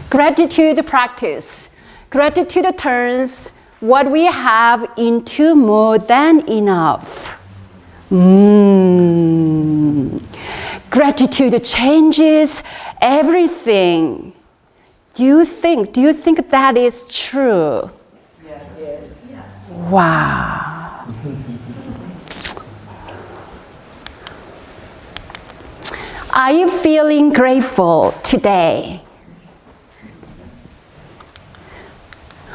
Gratitude practice. Gratitude turns what we have into more than enough. Gratitude changes everything. Do you think that is true? Yes. Wow. Are you feeling grateful today?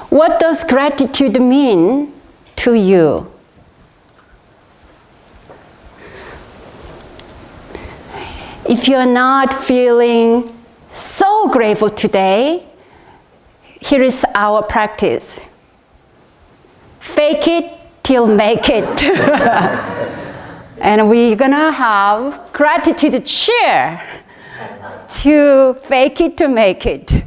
What does gratitude mean to you? If you're not feeling so grateful today, here is our practice. Fake it till make it. And we're gonna have gratitude cheer to fake it to make it,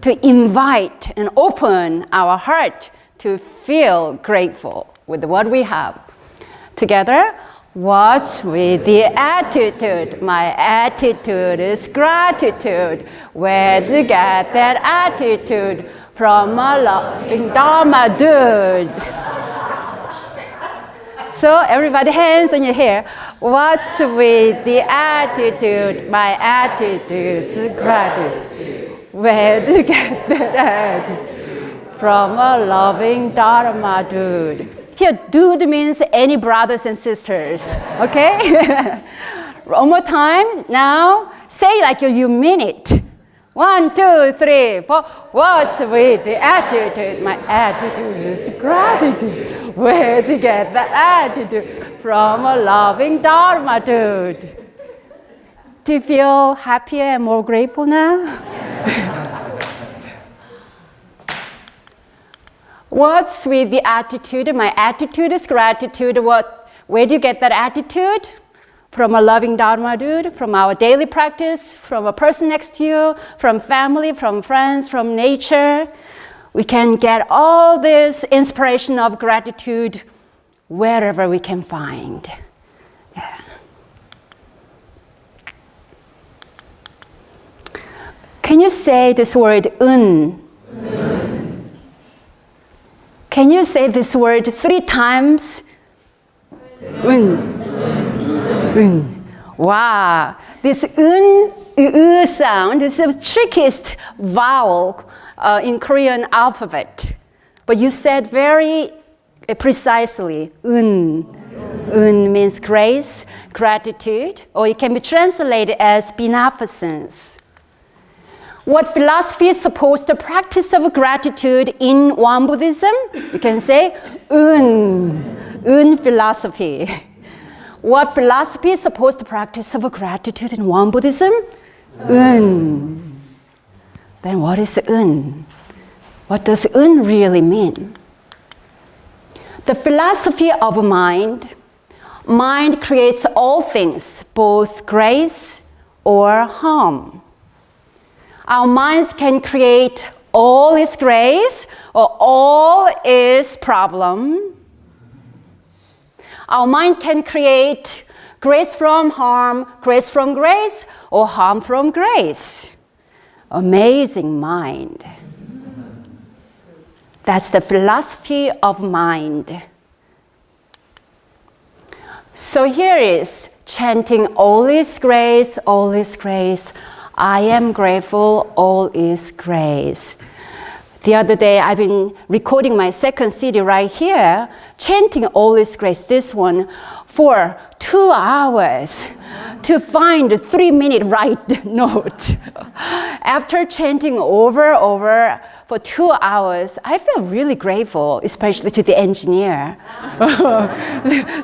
to invite and open our heart to feel grateful with what we have. Together, watch with the attitude. My attitude is gratitude. Where do you get that attitude? From a loving Dharma dude. So everybody, hands on your hair. Watch with the attitude. My attitude is gratitude. Where do you get that attitude? From a loving Dharma dude. Here, dude means any brothers and sisters, okay? One more time. Now, say like you mean it. 1, 2, 3, 4. What's with the attitude? My attitude is gratitude. Where to get that attitude? From a loving Dharma dude. Do you feel happier and more grateful now? What's with the attitude? My attitude is gratitude. Where do you get that attitude? From a loving Dharma dude, from our daily practice, from a person next to you, from family, from friends, from nature. We can get all this inspiration of gratitude wherever we can find. Yeah. Can you say this word, un? Can you say this word 3 times? Wow, this sound is the trickiest vowel in Korean alphabet. But you said very precisely, means grace, gratitude, or it can be translated as beneficence. What philosophy is supposed to practice of gratitude in Won-Buddhism? You can say, philosophy. What philosophy is supposed to practice of gratitude in Won-Buddhism? Then what is un? What does un really mean? The philosophy of mind. Mind creates all things, both grace or harm. Our minds can create all is grace or all is problem. Our mind can create grace from harm, grace from grace, or harm from grace. Amazing mind. That's the philosophy of mind. So here is chanting, all is grace, all is grace. I am grateful, all is grace. The other day, I've been recording my second CD right here, chanting all is grace, this one, for 2 hours to find a 3-minute right note. After chanting over for 2 hours, I feel really grateful, especially to the engineer.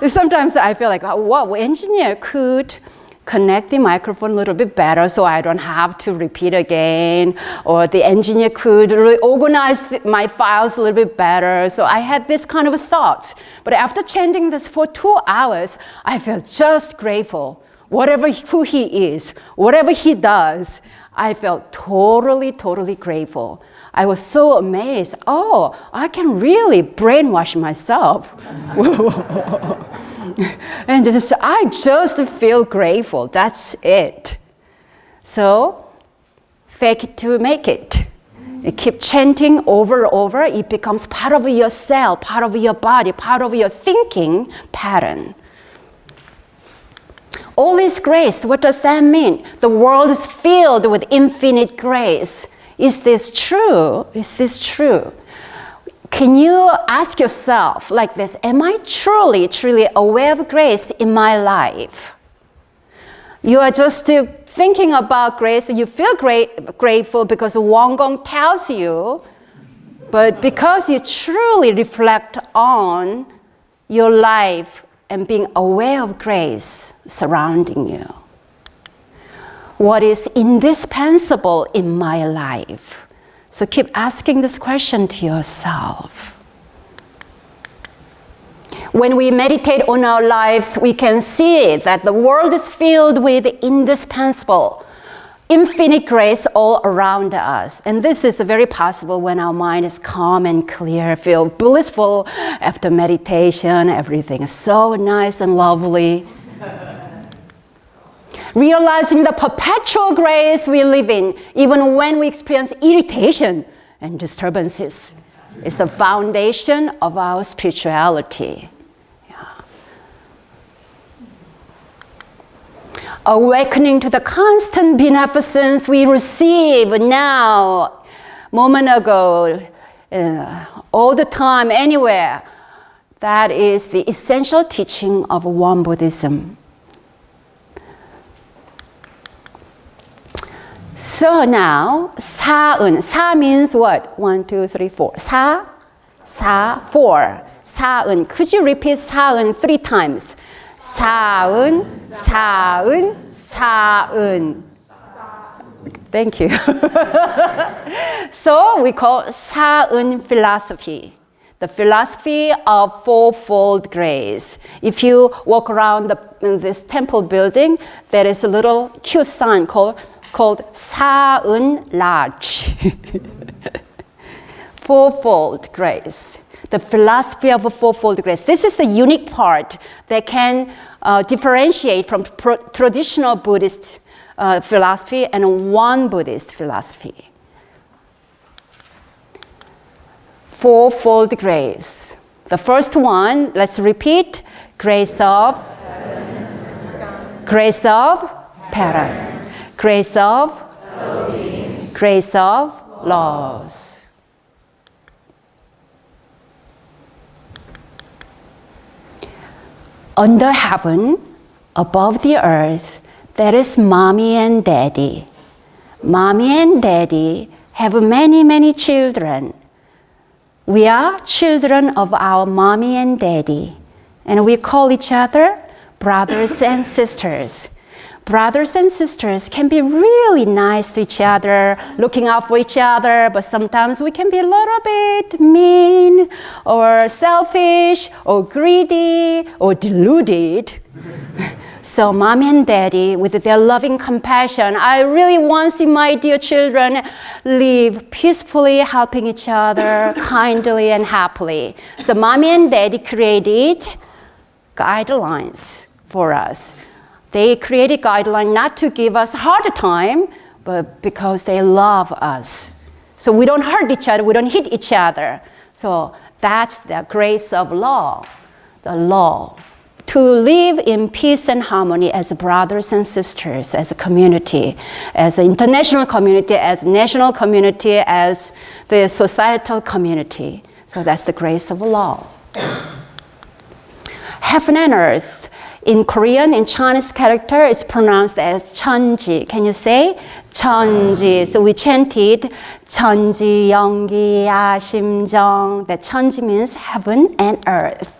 Sometimes I feel like, wow, engineer could connect the microphone a little bit better so I don't have to repeat again, or the engineer could really organize my files a little bit better. So I had this kind of thoughts. But after chanting this for 2 hours, I felt just grateful. Who he is, whatever he does, I felt totally grateful. I was so amazed. Oh, I can really brainwash myself. And I just feel grateful. That's it. So, fake it to make it. You keep chanting over and over, it becomes part of your cell, part of your body, part of your thinking pattern. All is grace, what does that mean? The world is filled with infinite grace. Is this true? Is this true? Can you ask yourself like this, am I truly, truly aware of grace in my life? You are just thinking about grace, you feel grateful because Won Gong tells you, but because you truly reflect on your life and being aware of grace surrounding you. What is indispensable in my life? So keep asking this question to yourself. When we meditate on our lives, we can see that the world is filled with indispensable, infinite grace all around us. And this is very possible when our mind is calm and clear, feel blissful after meditation. Everything is so nice and lovely. Realizing the perpetual grace we live in, even when we experience irritation and disturbances, is the foundation of our spirituality. Awakening to the constant beneficence we receive now, moment ago, all the time, anywhere. That is the essential teaching of Won-Buddhism. So now, 사은. 사 means what? 1, 2, 3, 4. 사, 4. 사은. Could you repeat 사은 3 times? 사은, 사은, 사은. Thank you. So we call 사은 philosophy, the philosophy of fourfold grace. If you walk around this temple building, there is a little cute sign called 사은 large. Fourfold grace. The philosophy of a fourfold grace. This is the unique part that can differentiate from traditional Buddhist philosophy and Won-Buddhist philosophy. Fourfold grace. The first one, let's repeat, grace of parents, grace of grace of laws. Under heaven, above the earth, there is mommy and daddy. Mommy and daddy have many, many children. We are children of our mommy and daddy, and we call each other brothers and sisters. Brothers and sisters can be really nice to each other, looking out for each other, but sometimes we can be a little bit mean or selfish or greedy or deluded. So mommy and daddy, with their loving compassion, I really want to see my dear children live peacefully, helping each other, kindly and happily. So mommy and daddy created guidelines for us. They created guidelines not to give us a hard time, but because they love us. So we don't hurt each other, we don't hit each other. So that's the grace of law, the law. To live in peace and harmony as brothers and sisters, as a community, as an international community, as a national community, as the societal community. So that's the grace of law. Heaven and earth. In Korean, in Chinese character, it's pronounced as 천지. Can you say? 천지. So we chanted 천지 영기 아심정. That 천지 means heaven and earth.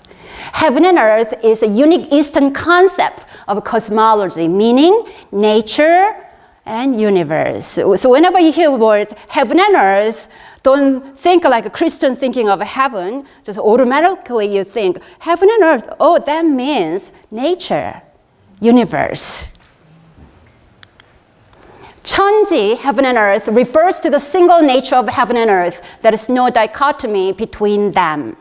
Heaven and earth is a unique Eastern concept of cosmology, meaning nature and universe. So whenever you hear the word heaven and earth, don't think like a Christian thinking of heaven. Just automatically you think, heaven and earth, oh, that means nature, universe. 천지, heaven and earth, refers to the single nature of heaven and earth. There is no dichotomy between them.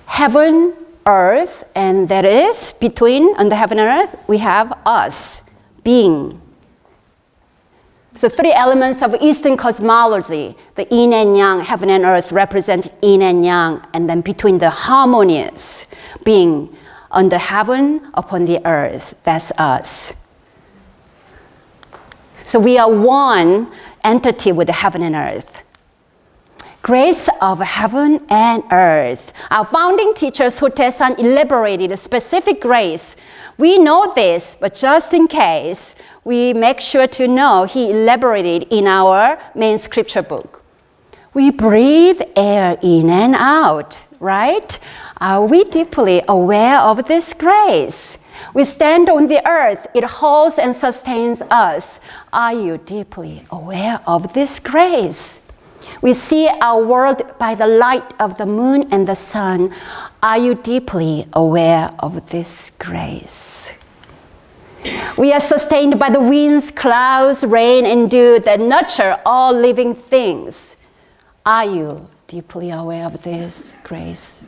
Heaven, earth, and that is between, on the heaven and earth, we have us, being. So 3 elements of Eastern cosmology, the yin and yang, heaven and earth represent yin and yang, and then between the harmonious being on the heaven, upon the earth, that's us. So we are one entity with the heaven and earth. Grace of heaven and earth. Our founding teacher, Sotae-san, elaborated a specific grace. We know this, but just in case, we make sure to know he elaborated in our main scripture book. We breathe air in and out, right? Are we deeply aware of this grace? We stand on the earth, it holds and sustains us. Are you deeply aware of this grace? We see our world by the light of the moon and the sun. Are you deeply aware of this grace? We are sustained by the winds, clouds, rain, and dew that nurture all living things. Are you deeply aware of this grace?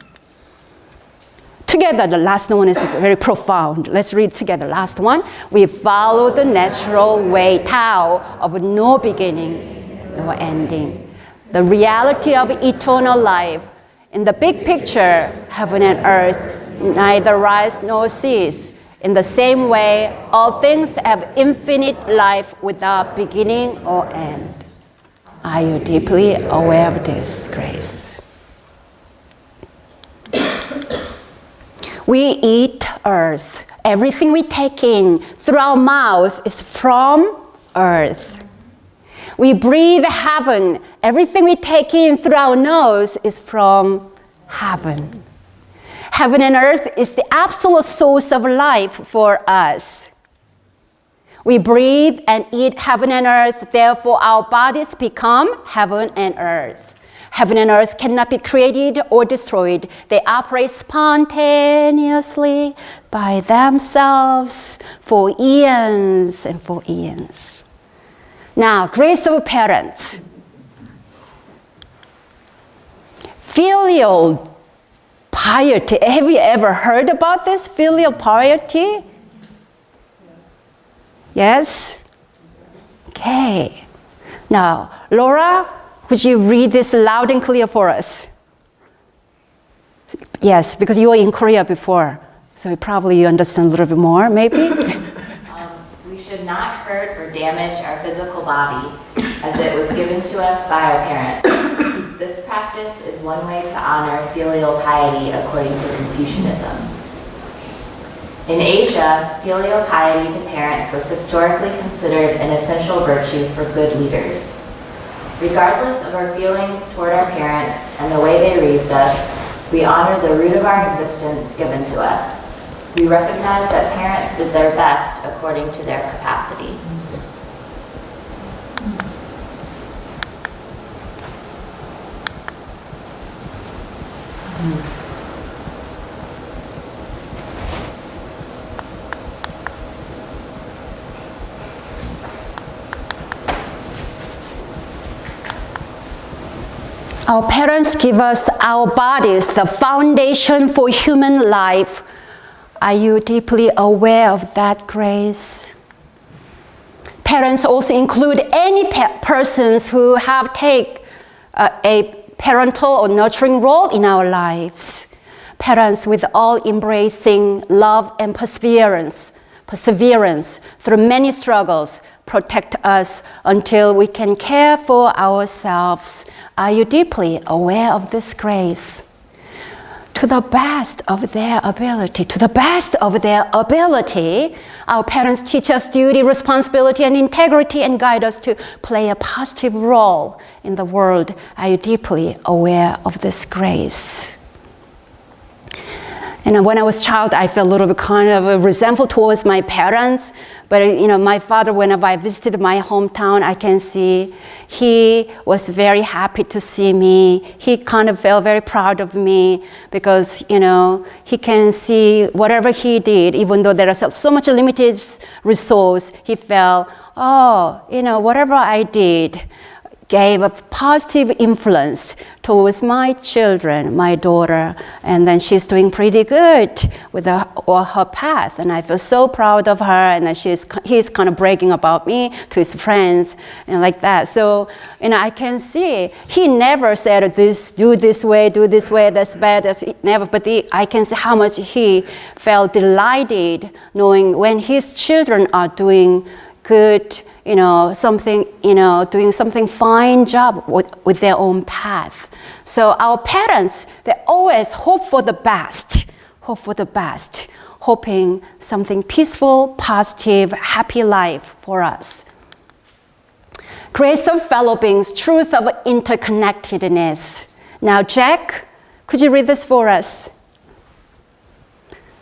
Together, the last one is very profound. Let's read together. Last one. We follow the natural way, Tao, of no beginning, no ending. The reality of eternal life. In the big picture, heaven and earth neither rise nor cease. In the same way, all things have infinite life without beginning or end. Are you deeply aware of this grace? We eat earth. Everything we take in through our mouth is from earth. We breathe heaven. Everything we take in through our nose is from heaven. Heaven and earth is the absolute source of life for us. We breathe and eat heaven and earth, therefore our bodies become heaven and earth. Heaven and earth cannot be created or destroyed. They operate spontaneously by themselves for eons and for eons. Now, grace of parents. Filial piety. Have you ever heard about this? Filial piety? Yes? Okay. Now, Laura, would you read this loud and clear for us? Yes, because you were in Korea before, so probably you understand a little bit more, maybe? We should not hurt or damage our physical body as it was given to us by our parents. This practice is one way to honor filial piety according to Confucianism. In Asia, filial piety to parents was historically considered an essential virtue for good leaders. Regardless of our feelings toward our parents and the way they raised us, we honor the root of our existence given to us. We recognize that parents did their best according to their capacity. Our parents give us our bodies, the foundation for human life. Are you deeply aware of that grace? Parents also include any persons who have taken a parental or nurturing role in our lives. Parents with all-embracing love and perseverance through many struggles protect us until we can care for ourselves. Are you deeply aware of this grace? To the best of their ability, our parents teach us duty, responsibility, and integrity and guide us to play a positive role in the world. Are you deeply aware of this grace? And when I was a child, I felt a little bit kind of resentful towards my parents. But my father, whenever I visited my hometown, I can see he was very happy to see me. He kind of felt very proud of me because, he can see whatever he did, even though there are so much limited resource, he felt, whatever I did gave a positive influence towards my children, my daughter, and then she's doing pretty good with her path, and I feel so proud of her, and then he's kind of bragging about me to his friends and like that. So, I can see he never said do this way, that's bad, never, but I can see how much he felt delighted knowing when his children are doing good, doing something fine job with their own path. So our parents, they always hope for the best, hoping something peaceful, positive, happy life for us. Grace of fellow beings, truth of interconnectedness. Now, Jack, could you read this for us?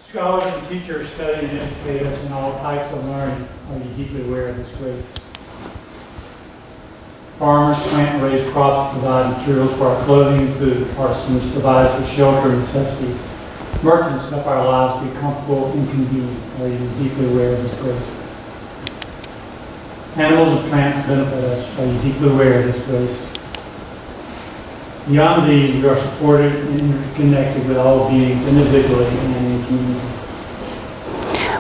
Scholars and teachers study and educate us in all types of learning. Are you deeply aware of this grace? Farmers plant and raise crops, provide materials for our clothing and food. Arsonists provide us with shelter and necessities. Merchants help our lives be comfortable and convenient. Are you deeply aware of this grace? Animals and plants benefit us. Are you deeply aware of this grace? Beyond these, we are supported and interconnected with all beings individually and in community.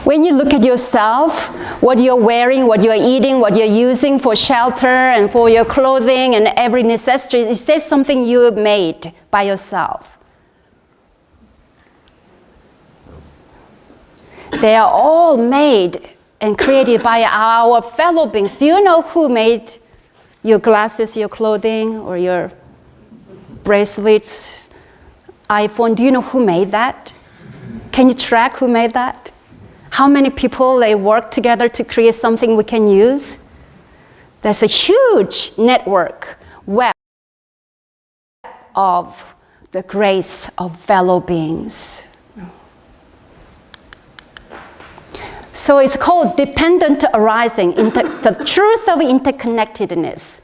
When you look at yourself, what you're wearing, what you're eating, what you're using for shelter and for your clothing and every necessity, is there something you made by yourself? They are all made and created by our fellow beings. Do you know who made your glasses, your clothing, or your bracelets, iPhone? Do you know who made that? Can you track who made that? How many people they work together to create something we can use? There's a huge network, web of the grace of fellow beings. So it's called dependent arising, the truth of interconnectedness.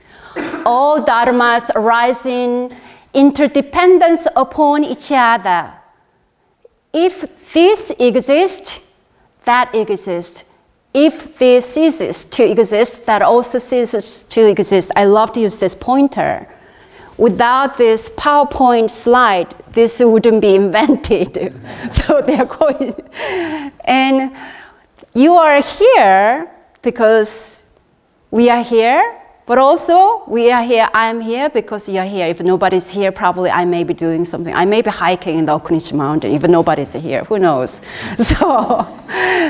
All dharmas arising interdependence upon each other. If this exists, that exists. If this ceases to exist, that also ceases to exist. I love to use this pointer. Without this PowerPoint slide, this wouldn't be invented. So they're going, and you are here because we are here, but also we are here, I'm here because you're here. If nobody's here, probably I may be doing something. I may be hiking in the Okunichi Mountain if nobody's here, who knows?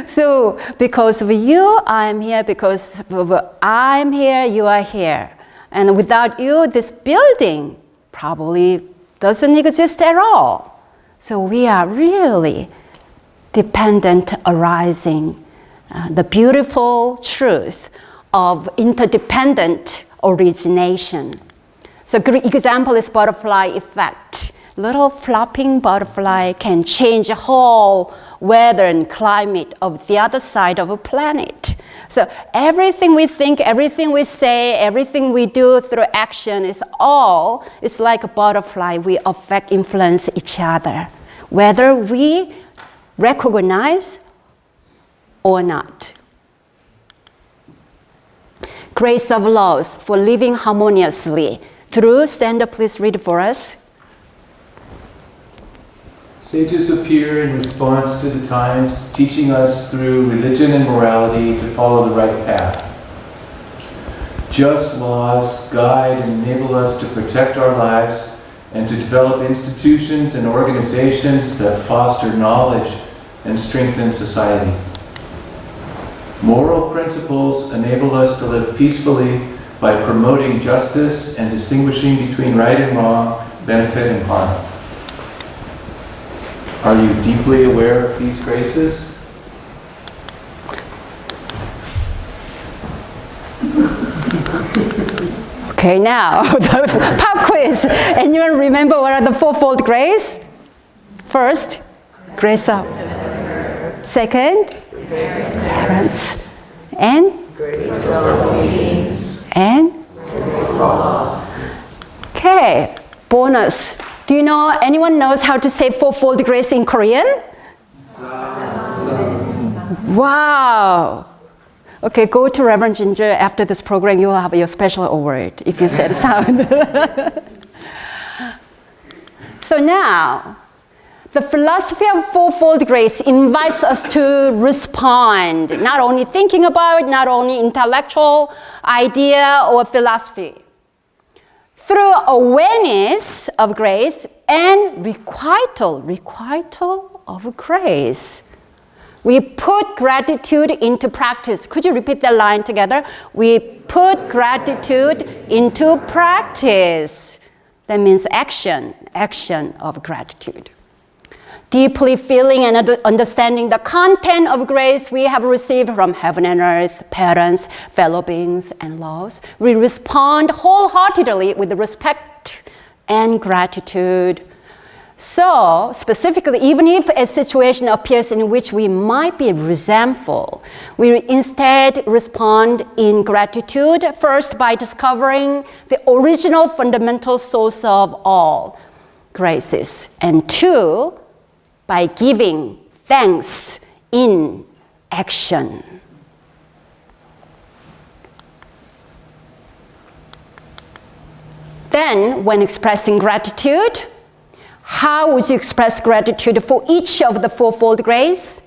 So because of you, I'm here. Because of I'm here, you are here. And without you, this building probably doesn't exist at all. So we are really dependent arising, the beautiful truth of interdependent origination. So a great example is butterfly effect. Little flopping butterfly can change the whole weather and climate of the other side of a planet. So everything we think, everything we say, everything we do through action it's like a butterfly. We affect, influence each other, whether we recognize or not. Grace of laws for living harmoniously. Drew, stand up, please read for us. Sages appear in response to the times, teaching us through religion and morality to follow the right path. Just laws guide and enable us to protect our lives and to develop institutions and organizations that foster knowledge and strengthen society. Moral principles enable us to live peacefully by promoting justice and distinguishing between right and wrong, benefit and harm. Are you deeply aware of these graces? Okay, now the pop quiz. Anyone remember what are the fourfold grace? First, grace of. Second, parents. And? Grace of beings. And? Okay, bonus. Do you know, anyone knows how to say fourfold grace in Korean? Wow. Okay, go to Reverend Ginger after this program. You will have your special award if you said sound. So now, the philosophy of fourfold grace invites us to respond, not only thinking about, not only intellectual idea or philosophy. Through awareness of grace and requital of grace, we put gratitude into practice. Could you repeat that line together? We put gratitude into practice. That means action of gratitude. Deeply feeling and understanding the content of grace we have received from heaven and earth, parents, fellow beings, and laws, we respond wholeheartedly with respect and gratitude. So, specifically, even if a situation appears in which we might be resentful, we instead respond in gratitude, first by discovering the original fundamental source of all graces, and two, by giving thanks in action. Then, when expressing gratitude, how would you express gratitude for each of the fourfold grace?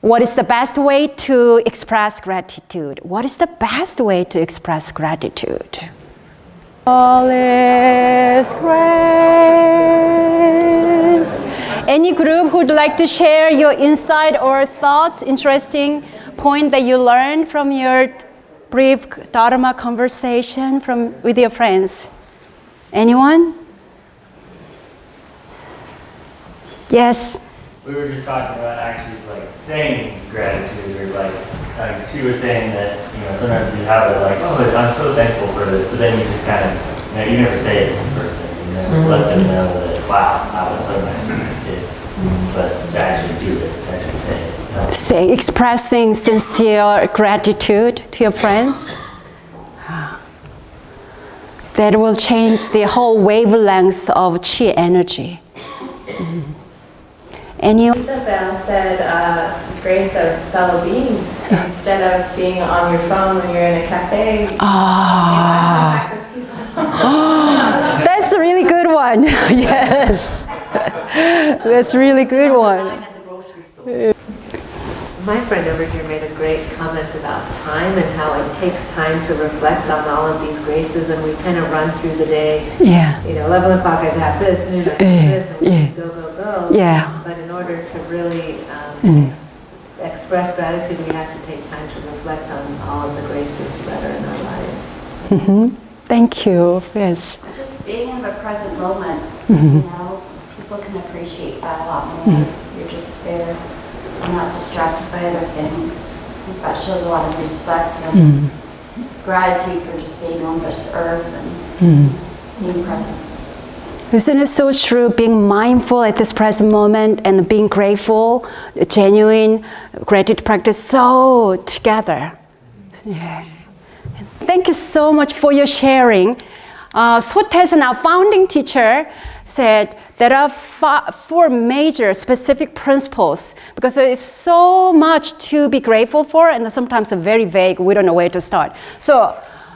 What is the best way to express gratitude? What is the best way to express gratitude? All is grace. Any group who'd like to share your insight or thoughts, interesting point that you learned from your brief Dharma conversation with your friends? Anyone? Yes. We were just talking about actually like saying gratitude, or like she was saying that sometimes we have it like, oh, I'm so thankful for this, but then you just kind of you never say it in person. You never let them know that wow, that was so nice what you did. But to actually do it, to actually say it. Say expressing sincere gratitude to your friends. That will change the whole wavelength of chi energy. Isabel said grace of fellow beings instead of being on your phone when you're in a cafe. That's a really good one. Yes. That's a really good one. My friend over here made a great comment about time and how it takes time to reflect on all of these graces, and we kind of run through the day. Yeah. 11 o'clock I'd have this, noon I'd have this, and we just go. Yeah. But in order to really express gratitude, we have to take time to reflect on all of the graces that are in our lives. Mm-hmm. Thank you. Yes. Just being in the present moment, people can appreciate that a lot more. You're just there and not distracted by other things. I think that shows a lot of respect and gratitude for just being on this earth and being present. Isn't it so true? Being mindful at this present moment and being grateful, genuine gratitude practice, so together. Yeah. Thank you so much for your sharing. Sotaesan, our founding teacher, said there are four major specific principles because there is so much to be grateful for and sometimes very vague. We don't know where to start. So,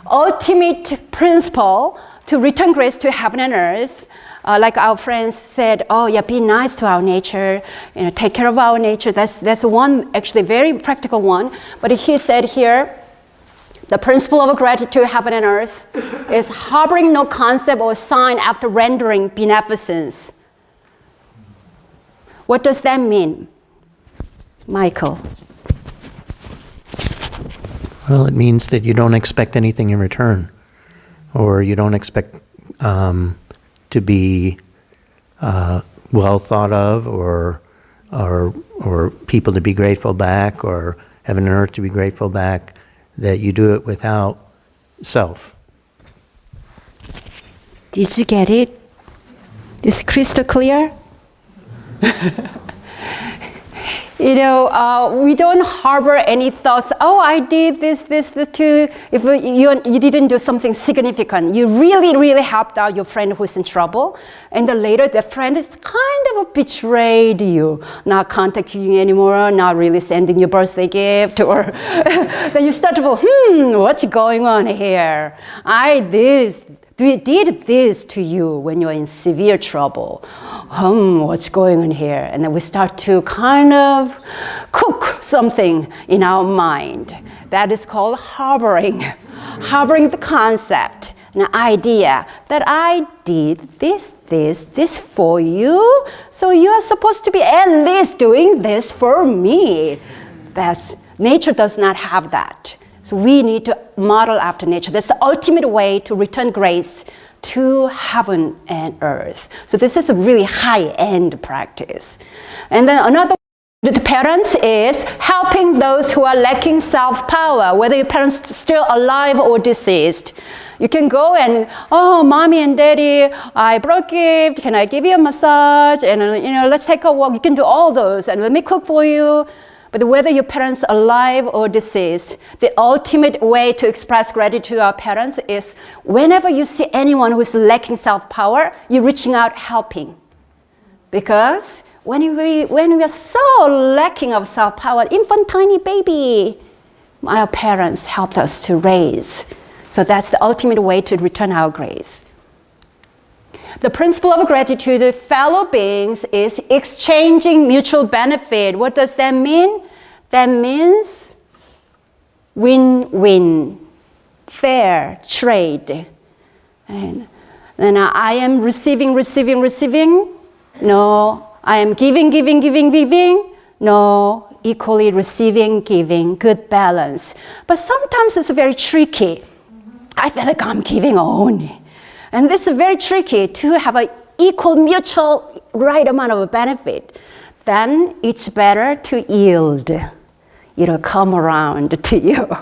ultimate principle to return grace to heaven and earth. Like our friends said, be nice to our nature, take care of our nature. That's one actually very practical one. But he said here, the principle of gratitude, heaven and earth, is harboring no concept or sign after rendering beneficence. What does that mean, Michael? Well, it means that you don't expect anything in return, or you don't expect to be well thought of, or people to be grateful back, or heaven and earth to be grateful back. That you do it without self. Did you get it? It's crystal clear? we don't harbor any thoughts, oh, I did this too. If you didn't do something significant, you really, really helped out your friend who's in trouble, and then later the friend is kind of betrayed you, not contacting you anymore, not really sending you birthday gift, or then you start to go, what's going on here? Did this to you when you're in severe trouble. What's going on here? And then we start to kind of cook something in our mind. That is called harboring. Harboring the concept, an idea that I did this for you, so you are supposed to be at least doing this for me. Nature does not have that. So we need to model after nature. That's the ultimate way to return grace to heaven and earth. So this is a really high-end practice. And then another way to parents is helping those who are lacking self-power, whether your parents are still alive or deceased. You can go and, oh, mommy and daddy, I broke gift. Can I give you a massage? And let's take a walk. You can do all those, and let me cook for you. But whether your parents are alive or deceased, the ultimate way to express gratitude to our parents is whenever you see anyone who is lacking self-power, you're reaching out helping. Because when we are so lacking of self-power, infant tiny baby, our parents helped us to raise. So that's the ultimate way to return our grace. The principle of gratitude to fellow beings is exchanging mutual benefit. What does that mean? That means win-win, fair trade. And then I am receiving. No, I am giving. No, equally receiving, giving, good balance. But sometimes it's very tricky. I feel like I'm giving only. And this is very tricky to have an equal, mutual, right amount of benefit. Then it's better to yield. It'll come around to you.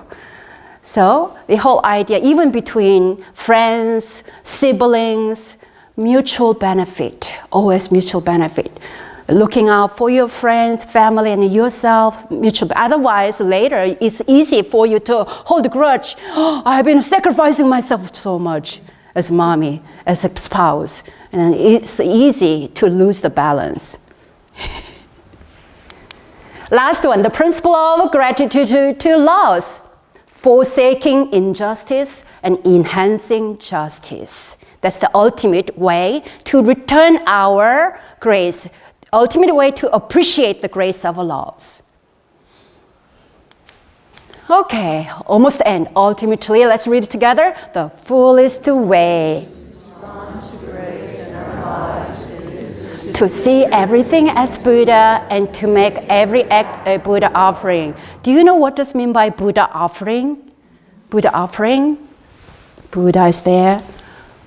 So the whole idea, even between friends, siblings, mutual benefit, always mutual benefit. Looking out for your friends, family, and yourself, mutual. Otherwise, later, it's easy for you to hold a grudge. Oh, I've been sacrificing myself so much. As mommy, as a spouse, and it's easy to lose the balance. Last one, the principle of gratitude to loss, forsaking injustice and enhancing justice. That's the ultimate way to return our grace, ultimate way to appreciate the grace of loss. Okay, almost end. Ultimately, let's read it together. The fullest way to see everything as Buddha and to make every act a Buddha offering. Do you know what this means by Buddha offering? Buddha offering? Buddha is there.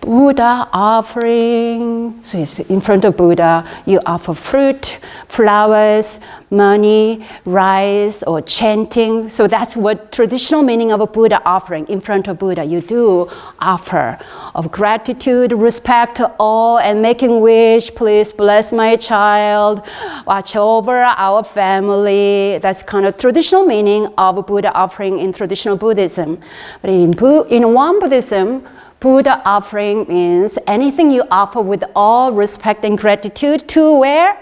Buddha offering. So it's in front of Buddha, you offer fruit, flowers, money, rice, or chanting. So that's what traditional meaning of a Buddha offering. In front of Buddha, you do offer of gratitude, respect to all, and making wish, please bless my child, watch over our family. That's kind of traditional meaning of a Buddha offering in traditional Buddhism. But in Won-Buddhism, Buddha offering means anything you offer with all respect and gratitude to where?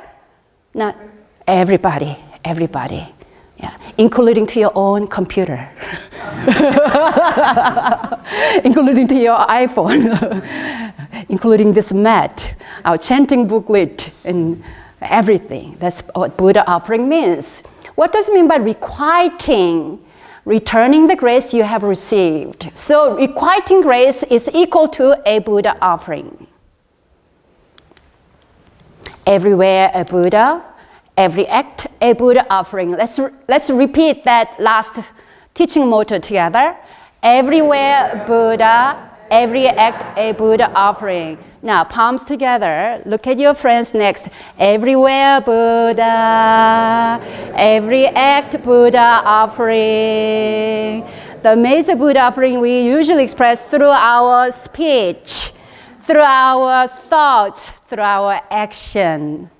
Not everybody, yeah, including to your own computer, including to your iPhone, including this mat, our chanting booklet, and everything. That's what Buddha offering means. What does it mean by requiting? Returning the grace you have received. So requiting grace is equal to a Buddha offering. Everywhere a Buddha, every act a Buddha offering. Let's repeat that last teaching motto together. Everywhere Buddha, every act a Buddha offering. Now, palms together. Look at your friends next. Everywhere Buddha, every act Buddha offering. The amazing Buddha offering we usually express through our speech, through our thoughts, through our action.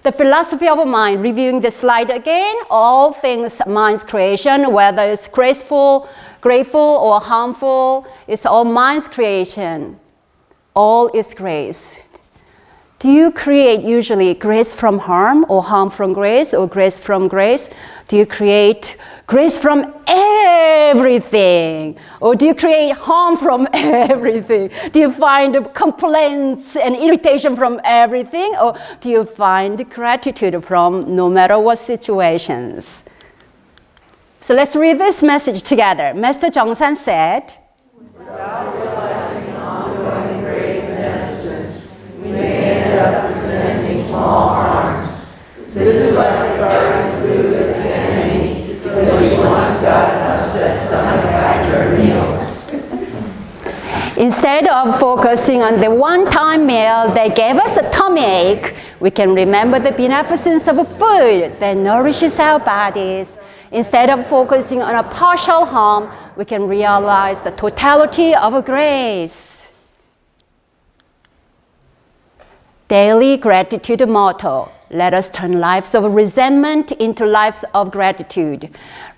The philosophy of mind, reviewing the slide again, all things mind's creation, whether it's graceful, grateful, or harmful, it's all mind's creation. All is grace. Do you create usually grace from harm, or harm from grace, or grace from grace? Do you create grace from everything? Or do you create harm from everything? Do you find complaints and irritation from everything? Or do you find gratitude from no matter what situations? So let's read this message together. Master Zhongshan said, without realizing ongoing great beneficence, we may end up resenting small harms. This is like regarding food as the enemy, because we once got an upset stomach after a meal. Instead of focusing on the one-time meal that gave us a tummy ache, we can remember the beneficence of food that nourishes our bodies. Instead of focusing on a partial harm, we can realize the totality of grace. Daily gratitude motto. Let us turn lives of resentment into lives of gratitude.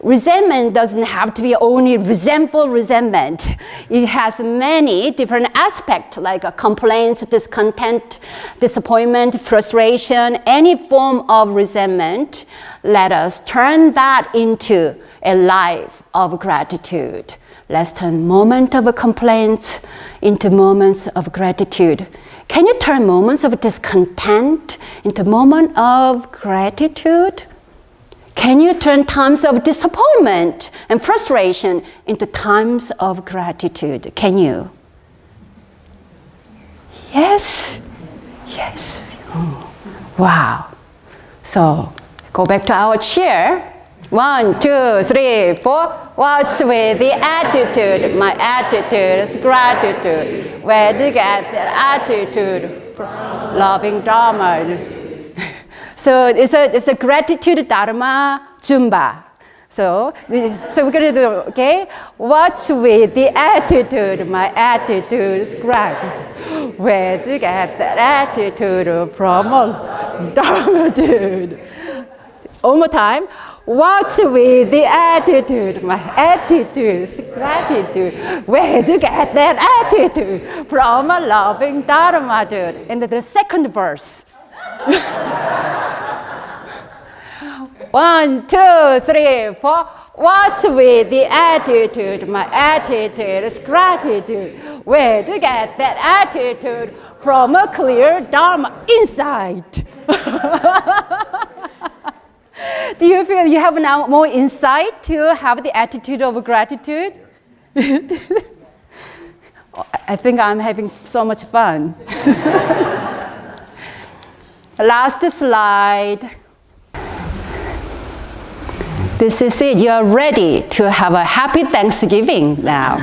Resentment doesn't have to be only resentful resentment. It has many different aspects like complaints, discontent, disappointment, frustration, any form of resentment. Let us turn that into a life of gratitude. Let's turn moments of complaints into moments of gratitude. Can you turn moments of discontent into moments of gratitude? Can you turn times of disappointment and frustration into times of gratitude? Can you? Yes? Yes. Oh, wow. So go back to our chair. 1, 2, 3, 4. Watch with the attitude. My attitude is gratitude. Where do you get that attitude? From loving Dharma. So it's a gratitude Dharma Zumba. So we're going to do, okay? Watch with the attitude. My attitude is gratitude. Where do you get that attitude from? Dharma. One more time. Watch with the attitude. My attitude is gratitude. Where do you get that attitude? From a loving Dharma. And the second verse. 1, 2, 3, 4. Watch with the attitude. My attitude is gratitude. Where do you get that attitude? From a clear Dharma inside. Do you feel you have now more insight to have the attitude of gratitude? I think I'm having so much fun. Last slide. This is it. You are ready to have a happy Thanksgiving now.